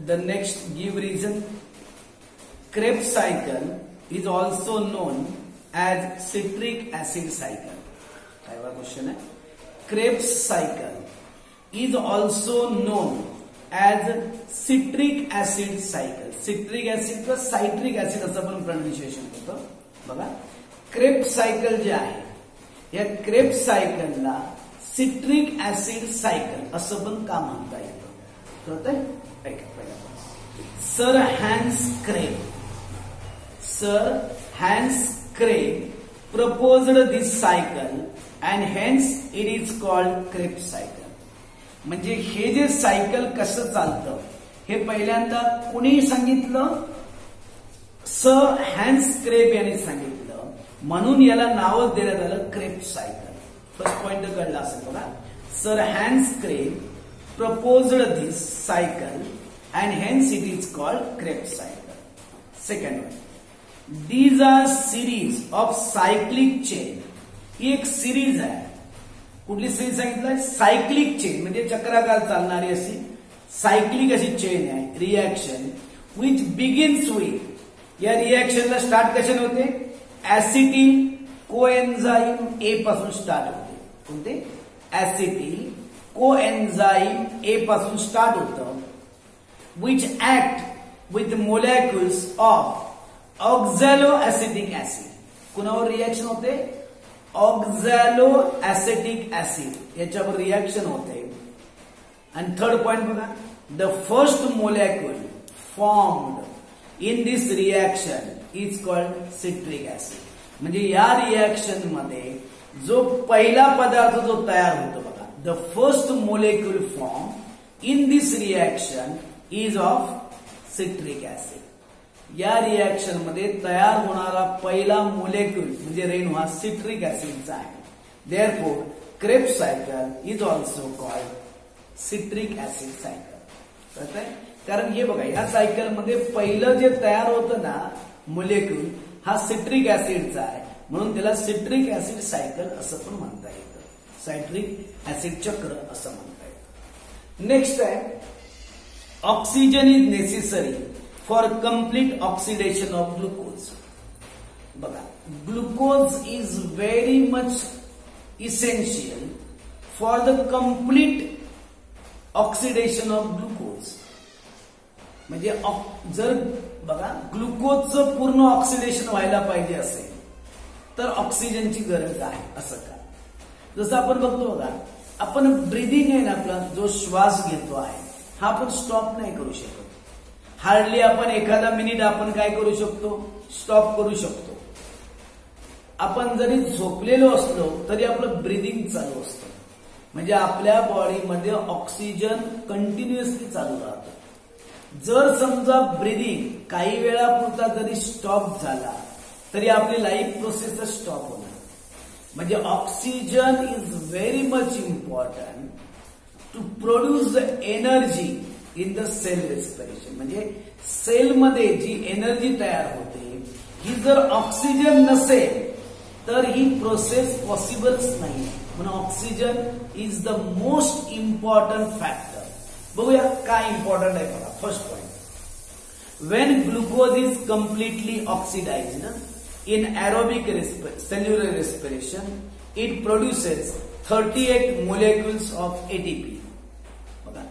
The next, give reason. Krebs cycle is also known as citric acid cycle. काय question है? Krebs cycle is also known as citric acid cycle. Citric acid किंवा citric acid असं पण pronunciation होतं. बघा, Krebs cycle जे आहे, या Krebs सायकलला सिट्रिक ऍसिड सायकल असं पण का म्हणता येतं? कळतंय? Sir Hans Krebs proposed this cycle and hence it is called Krebs cycle. म्हणजे हे जे सायकल कसं चालतं हे पहिल्यांदा कुणी सांगितलं? सर हॅन्स क्रेब यांनी सांगितलं, म्हणून याला नावच देण्यात आलं क्रेब्स सायकल. फर्स्ट पॉइंट कळला असेल बघा. Sir Hans Krebs proposed this cycle and hence it is called Krebs cycle. Second one, these are series of cyclic chain. ही एक सिरीज आहे. कुठली सिरीज सांगितलं? सायक्लिक चेन, म्हणजे चक्राकार चालणारी अशी सायक्लिक अशी चेन आहे. रिएक्शन विच बिगिन्स विथ, या रिएक्शनला स्टार्ट कशाने होते? ऍसिटिल कोएन्झाइम ए पासून स्टार्ट होते. कोणते? ऍसिटिल कोएन्झाइम ए पासून स्टार्ट होतं. Which act with molecules of oxaloacetic acid. कुणावर रिएक्शन होते? ऑक्झॅलो ऍसिटिक ऍसिड याच्यावर रिएक्शन होते. आणि थर्ड पॉइंट बघा, the first molecule formed in this reaction is called citric acid. म्हणजे या रिएक्शन मध्ये जो पहिला पदार्थ जो तयार होतो बघा, the first molecule form in this reaction is of citric acid. या रिएक्शन मध्ये तयार होणारा पहिला मोलेक्युल म्हणजे रेणू हा सिट्रिक ऍसिडचा आहे. Therefore Krebs cycle is also called citric acid cycle. कळतंय? कारण हे बघा, या सायकल मध्ये पहिलं जे तयार होतं ना मोलेक्युल हा सिट्रिक ऍसिडचा आहे, म्हणून त्याला सिट्रिक ऍसिड सायकल असं पण म्हणता येतं. सायट्रिक ऍसिड चक्र असं म्हणता येतं. नेक्स्ट आहे, oxygen is necessary for complete oxidation of glucose. बघा, glucose is very much essential for the complete oxidation of glucose. म्हणजे जर बघा ग्लुकोजचं पूर्ण ऑक्सिडेशन व्हायला पाहिजे असेल तर ऑक्सिजनची गरज आहे. असं का? जसं आपण बघतो बघा, आपण ब्रिदिंग आहे ना, आपला जो श्वास घेतो आहे हा आपण स्टॉप नाही करू शकत. हार्डली आपण एखादा मिनिट आपण काय करू शकतो? स्टॉप करू शकतो. आपण जरी झोपलेलो असलो तरी आपलं ब्रिदिंग चालू असतं. म्हणजे आपल्या बॉडीमध्ये ऑक्सिजन कंटिन्युअसली चालू राहतं. जर समजा ब्रिदिंग काही वेळापुरता जरी स्टॉप झाला तरी आपली लाईफ प्रोसेस स्टॉप होणार. म्हणजे oxygen is very much important to produce the energy in the cell respiration. म्हणजे सेलमध्ये जी एनर्जी तयार होते ही जर ऑक्सिजन नसेल तर ही प्रोसेस पॉसिबलच नाही. म्हणून oxygen is the most important factor. बघूया काय इम्पॉर्टंट आहे बघा. First point, when glucose is completely oxidised in aerobic cellular respiration it produces 38 molecules of ATP. बघा,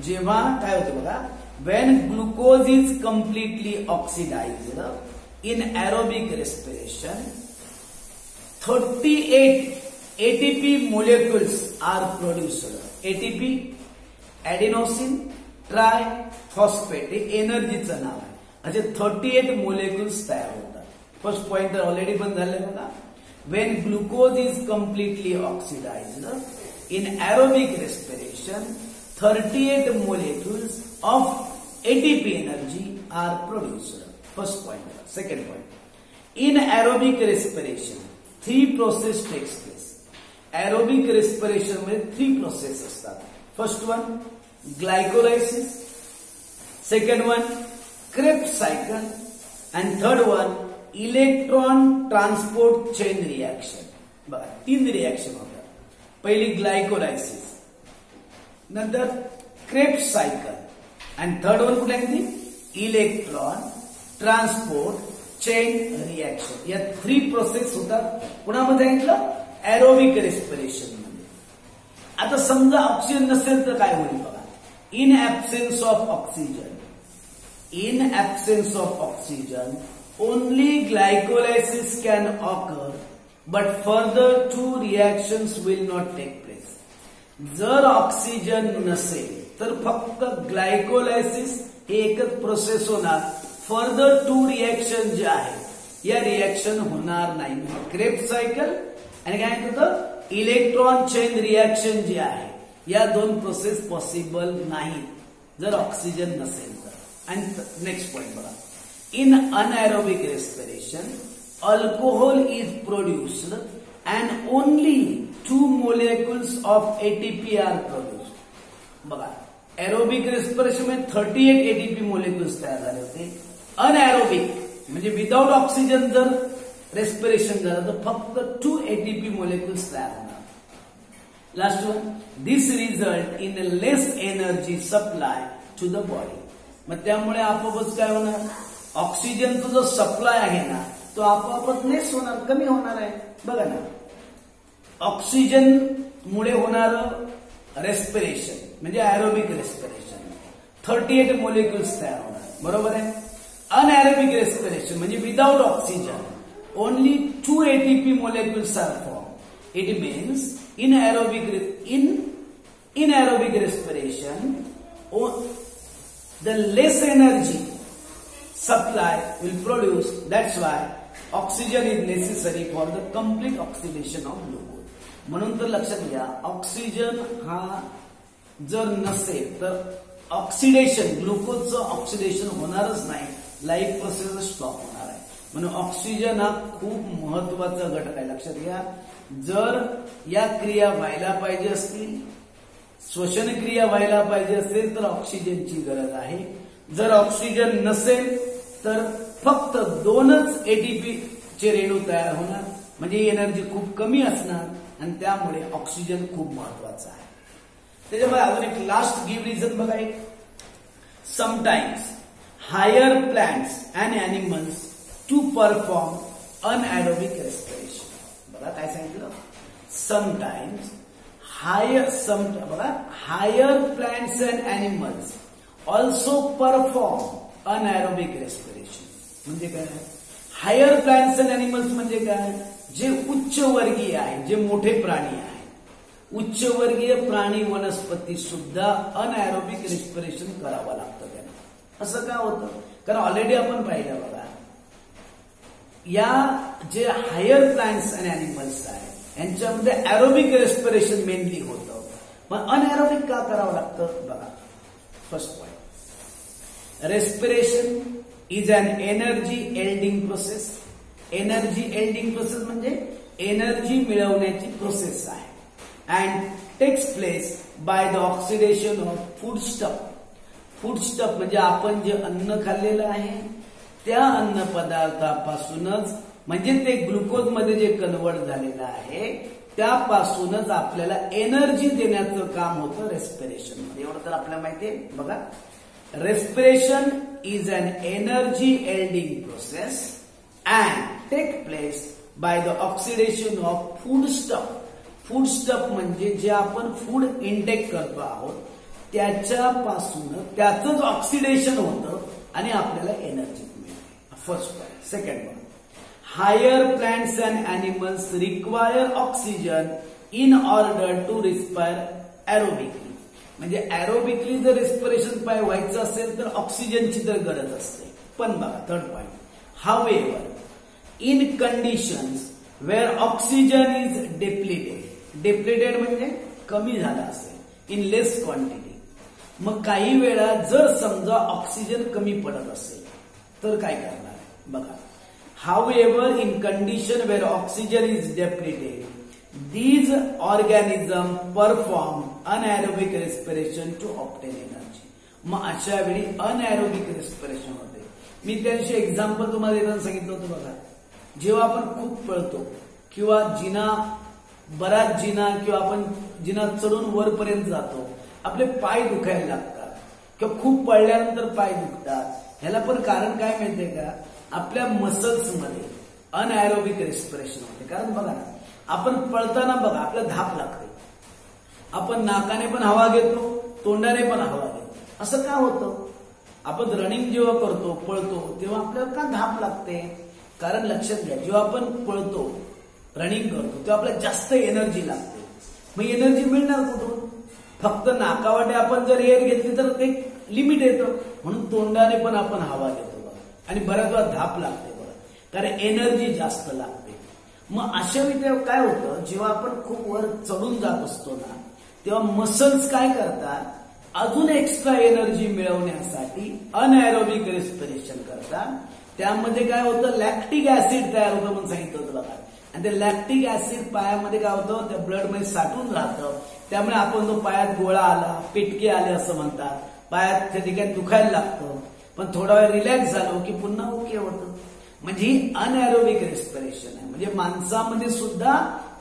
जेव्हा काय होतं बघा, when glucose is completely oxidised in aerobic respiration 38 ATP molecules are produced. ATP adenosine triphosphate हे एनर्जीचं नाव आहे. असे 38 molecules तयार होतात. फर्स्ट पॉइंट तर ऑलरेडी पण झालंय बघा. When glucose is completely oxidised in aerobic respiration 38 molecules of ATP energy are produced. First point. Second point, in aerobic respiration 3 process takes place. Aerobic respiration मध्ये 3 process असतात. First one, glycolysis. Second one, Krebs cycle. And third one, electron transport chain reaction. बघा, 3 reaction होतात. पहिली glycolysis, नंतर Krebs cycle आणि third one कुठे आहे ती इलेक्ट्रॉन ट्रान्सपोर्ट चेन रिएक्शन. या 3 प्रोसेस होतात. कुणामध्ये सांगितलं एरोबिक रेस्पिरेशन मध्ये. आता समजा ऑक्सिजन नसेल तर काय होईल बघा. In absence of oxygen only glycolysis can occur but further 2 reactions will not take place. जर ऑक्सिजन नसेल तर फक्त ग्लायकोलायसिस हे एकच प्रोसेस होणार. फर्दर 2 रिएक्शन जे आहेत या रिएक्शन होणार नाही. क्रेब्स सायकल आणि काय होतं इलेक्ट्रॉन चेन रिएक्शन जे आहे या 2 प्रोसेस पॉसिबल नाहीत जर ऑक्सिजन नसेल तर. आणि नेक्स्ट पॉइंट बघा. In anaerobic respiration, alcohol is produced and only 2 molecules of ATP are produced. बघा एरोबिक रेस्पिरेशन मध्ये 38 ATP मोलेक्युल्स तयार झाले होते. अनएरोबिक म्हणजे विदाउट ऑक्सिजन जर रेस्पिरेशन झालं तर फक्त 2 ATP मोलेक्युल्स तयार होणार. Last one. This result in less energy supply to the body. मग त्यामुळे आपोआपच काय होणार ऑक्सिजनचा जो सप्लाय आहे ना तो आपोआपच लेस होणार कमी होणार आहे. बघा ना ऑक्सिजन मुळे होणार रेस्पिरेशन म्हणजे एरोबिक रेस्पिरेशन 38 मोलेक्युल्स तयार होणार. बरोबर आहे. अनएरोबिक रेस्पिरेशन म्हणजे without oxygen only 2 ATP molecules are form. It means in aerobic respiration the less energy supply will produce. That's why oxygen is necessary for the complete oxidation of glucose. म्हणून तर लक्षात घ्या oxygen हा जर नसेल तर oxidation ग्लुकोजचं oxidation होणारच नाही. लाईफ प्रोसेस स्टॉप होणार आहे. म्हणून ऑक्सिजन हा खूप महत्वाचा घटक आहे. लक्षात घ्या जर या क्रिया व्हायला पाहिजे असतील श्वसन क्रिया व्हायला पाहिजे असेल तर ऑक्सिजनची गरज आहे. जर ऑक्सिजन नसेल तर फक्त 2च ATP चे रेणू तयार होणार म्हणजे एनर्जी खूप कमी असणार आणि त्यामुळे ऑक्सिजन खूप महत्वाचा आहे. त्याच्यामुळे अजून एक लास्ट गिव्ह रिझन बघा. एक sometimes higher plants and animals to perform anaerobic respiration. बघा काय सांगितलं sometimes higher plants and animals also perform anaerobic respiration. म्हणजे काय हायर प्लांट्स अँड एनिमल्स म्हणजे काय जे उच्च वर्गीय आहे जे मोठे प्राणी आहे. उच्च वर्गीय प्राणी वनस्पती सुद्धा अनएरोबिक रेस्पिरेशन करावं लागतं त्यांना. असं का होतं कारण ऑलरेडी आपण पाहिलं बघा या जे हायर प्लांट्स अँड एनिमल्स आहेत यांच्यामध्ये एरोबिक रेस्पिरेशन मेनली होतं. पण अनएरोबिक का करावं लागतं बघा. First point respiration is an energy yielding process. Energy yielding process म्हणजे एनर्जी मिळवण्याची प्रोसेस आहे. And takes place by the oxidation of food stuff. Food stuff म्हणजे आपण जे अन्न खाल्लेलं आहे त्या अन्न पदार्थापासूनच म्हणजे ते ग्लुकोज मध्ये जे कन्वर्ट झालेलं आहे त्यापासूनच आपल्याला एनर्जी देण्याचं काम होतं रेस्पिरेशन मध्ये. एवढं तर आपल्याला माहितीये. बघा respiration is an energy yielding process and take place by the oxidation of food stuff. Food stuff म्हणजे जे आपण फूड इनटेक करतो आहोत त्याच्यापासून त्याचंच ऑक्सिडेशन होतं आणि आपल्याला एनर्जी मिळते. First point. Second point higher plants and animals require oxygen in order to respire aerobically. म्हणजे एरोबिकली जर रेस्पिरेशन व्हायचं असेल तर ऑक्सिजनची तर गरज असते. पण बघा third point however in conditions where oxygen is depleted म्हणजे कमी झाला असेल in less quantity. मग काही वेळा जर समजा ऑक्सिजन कमी पडत असेल तर काय करणार आहे बघा. However, in condition where oxygen is depleted, these organisms perform anaerobic respiration to obtain energy. मग अशा वेळी अनएरोबिक रेस्पिरेशन होते. मी त्याविषयी एक्झाम्पल तुम्हाला देताना सांगितलं होतं बघा. जेव्हा आपण खूप पळतो किंवा बराच जिना किंवा आपण जिना चढून वरपर्यंत जातो आपले पाय दुखायला लागतात. किंवा खूप पळल्यानंतर पाय दुखतात, ह्याला पण कारण काय माहितीये का, आपल्या मसल्समध्ये अनएरोबिक रेस्पिरेशन होते. कारण बघा ना, आपण पळताना बघा आपल्याला धाप लागते, आपण नाकाने पण हवा घेतो, तोंडाने पण हवा घेतो. असं का होतं? आपण रनिंग जेव्हा करतो, पळतो, तेव्हा आपल्याला का धाप लागते? कारण लक्षात घ्या, जेव्हा आपण पळतो, रनिंग करतो, तेव्हा आपल्याला जास्त एनर्जी लागते. मग एनर्जी मिळणार कुठून? फक्त नाकावाटे आपण जर एअर घेतली तर ते लिमिट येतं, म्हणून तोंडाने पण आपण हवा घेतो बघा, आणि बऱ्याच वेळा धाप लागते बघा, कारण एनर्जी जास्त लागते. मग अशा वेळी काय होतं, जेव्हा आपण खूप वर चढून जात असतो ना, तेव्हा मसल्स काय करतात, अजून एक्स्ट्रा एनर्जी मिळवण्यासाठी अनएरोबिक रेस्पिरेशन करतात. त्यामध्ये काय होतं, लॅक्टिक ऍसिड तयार होतं म्हणून सांगितलं होतं बघा, आणि ते लॅक्टिक ऍसिड पायामध्ये काय होतं, त्या ब्लडमध्ये साठून राहतं. त्यामुळे आपण तो पायात गोळा आला, पिटके आले असं म्हणतात, पायात त्या ठिकाणी दुखायला लागतं, पण थोडा वेळ रिलॅक्स झालो की पुन्हा ओके होतं. म्हणजे ही अनएरोबिक रेस्पिरेशन आहे. म्हणजे माणसामध्ये सुद्धा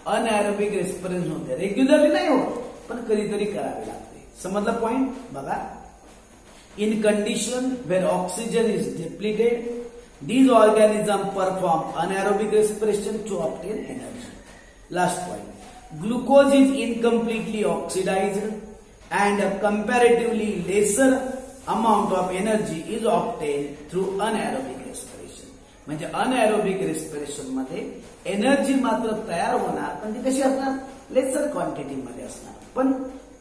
अनएरोबिक रेस्पिरेशन होते, रेग्युलरली नाही होत, पण कधीतरी करावी लागते. समजला पॉइंट? बघा, in condition where oxygen is depleted, these organisms perform anaerobic respiration to obtain energy. Last point, glucose is incompletely oxidized and a comparatively lesser amount of energy is obtained through anaerobic respiration. म्हणजे anaerobic respiration मध्ये energy मात्र तयार होणार, पण ती कशी असणार, laser quantity मध्ये असणार, पण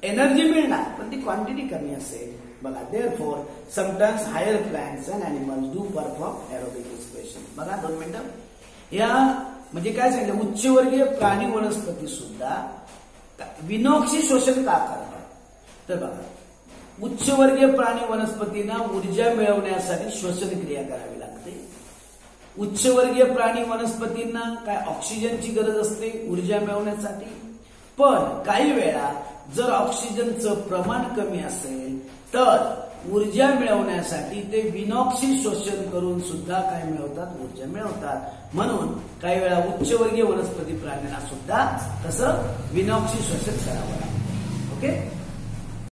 एनर्जी मिळणार, पण ती क्वांटिटी कमी असेल बघा. therefore sometimes higher plants and animals do perform aerobic respiration. बघा 2 मिनिटं, या म्हणजे काय सांगितलं, उच्चवर्गीय प्राणी वनस्पती सुद्धा विनोक्षी शोषण का करतात, तर बघा, उच्चवर्गीय प्राणी वनस्पतींना ऊर्जा मिळवण्यासाठी श्वसन क्रिया करावी लागते. उच्चवर्गीय प्राणी वनस्पतींना काय ऑक्सिजनची गरज असते ऊर्जा मिळवण्यासाठी, पण काही वेळा जर ऑक्सिजनचं प्रमाण कमी असेल तर ऊर्जा मिळवण्यासाठी ते विनॉक्सी शोषण करून सुद्धा काय मिळवतात, ऊर्जा मिळवतात. म्हणून काही वेळा उच्चवर्गीय वनस्पती प्राण्यांना सुद्धा तसं विनॉक्सी शोषण करावं लागतं. ओके.